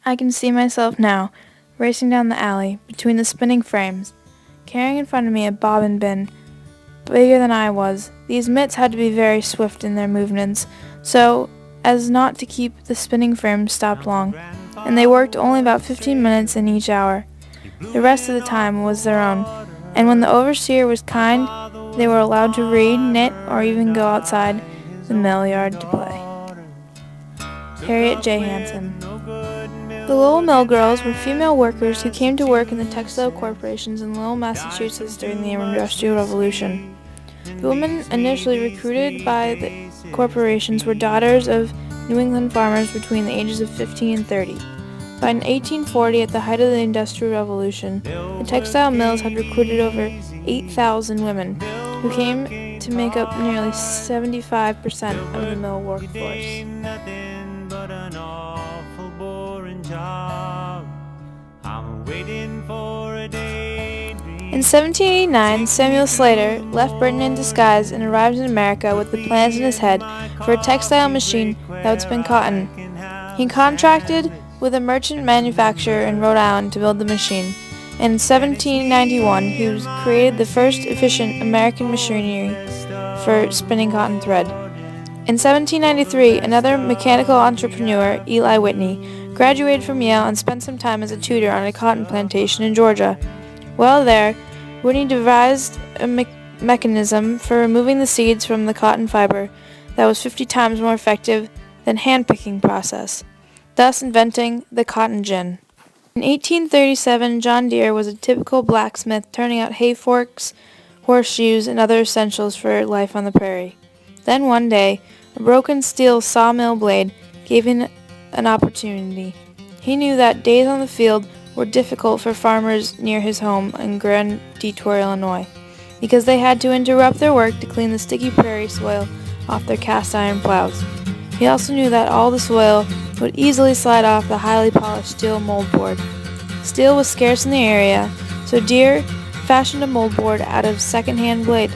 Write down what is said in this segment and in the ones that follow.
I can see myself now, racing down the alley, between the spinning frames, carrying in front of me a bobbin bin, bigger than I was. These mitts had to be very swift in their movements, so as not to keep the spinning frames stopped long, and they worked only about 15 minutes in each hour. The rest of the time was their own, and when the overseer was kind, they were allowed to read, knit, or even go outside the mill yard to play. Harriet J. Hansen. The Lowell Mill girls were female workers who came to work in the textile corporations in Lowell, Massachusetts during the Industrial Revolution. The women initially recruited by the corporations were daughters of New England farmers between the ages of 15 and 30. By 1840, at the height of the Industrial Revolution, the textile mills had recruited over 8,000 women, who came to make up nearly 75% of the mill workforce. In 1789, Samuel Slater left Britain in disguise and arrived in America with the plans in his head for a textile machine that would spin cotton. He contracted with a merchant manufacturer in Rhode Island to build the machine, and in 1791 he created the first efficient American machinery for spinning cotton thread. In 1793, another mechanical entrepreneur, Eli Whitney, graduated from Yale and spent some time as a tutor on a cotton plantation in Georgia. While there, Whitney devised a mechanism for removing the seeds from the cotton fiber that was 50 times more effective than hand-picking process, thus inventing the cotton gin. In 1837, John Deere was a typical blacksmith turning out hay forks, horseshoes, and other essentials for life on the prairie. Then one day, a broken steel sawmill blade gave him an opportunity. He knew that days on the field were difficult for farmers near his home in Grand Detour, Illinois, because they had to interrupt their work to clean the sticky prairie soil off their cast iron plows. He also knew that all the soil would easily slide off the highly polished steel moldboard. Steel was scarce in the area, so Deere fashioned a moldboard out of second-hand blade.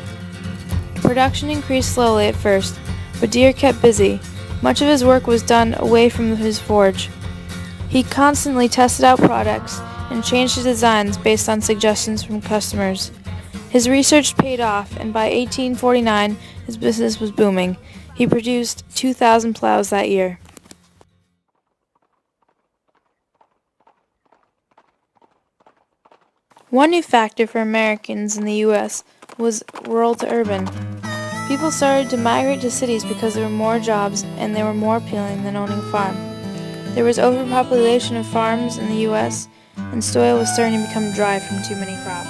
Production increased slowly at first, but Deere kept busy. Much of his work was done away from his forge. He constantly tested out products and changed his designs based on suggestions from customers. His research paid off, and by 1849 his business was booming. He produced 2,000 plows that year. One new factor for Americans in the U.S. was rural to urban. People started to migrate to cities because there were more jobs and they were more appealing than owning a farm. There was overpopulation of farms in the U.S., and soil was starting to become dry from too many crops.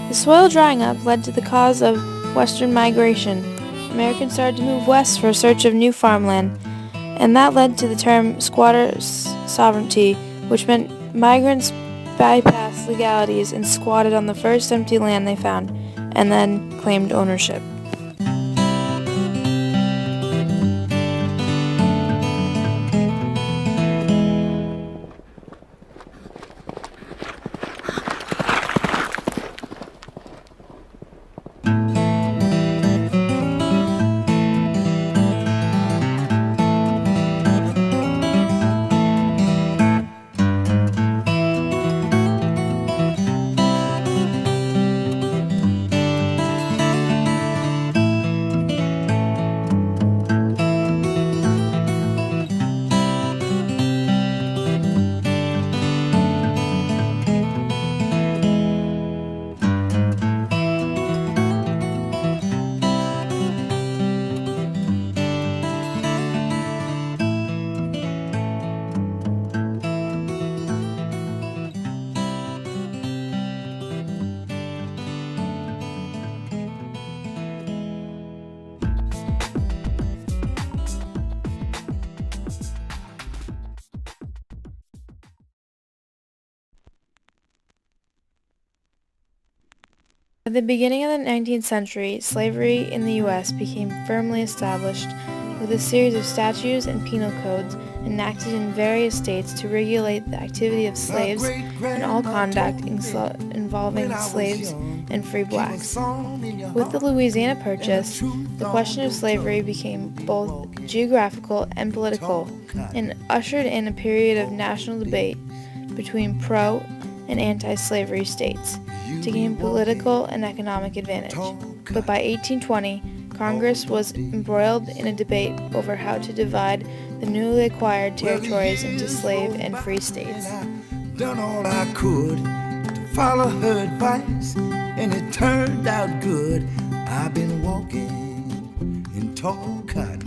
The soil drying up led to the cause of western migration. Americans started to move west for a search of new farmland, and that led to the term squatter sovereignty, which meant migrants bypassed legalities and squatted on the first empty land they found, and then claimed ownership. At the beginning of the 19th century, slavery in the U.S. became firmly established with a series of statutes and penal codes enacted in various states to regulate the activity of slaves and all conduct involving slaves and free blacks. With the Louisiana Purchase, the question of slavery became both geographical and political, and ushered in a period of national debate between pro- and anti-slavery states to gain political and economic advantage. But by 1820, Congress was embroiled in a debate over how to divide the newly acquired territories into slave and free states. Done all I could to follow her advice, and it turned out good. I've been walking in tall cotton.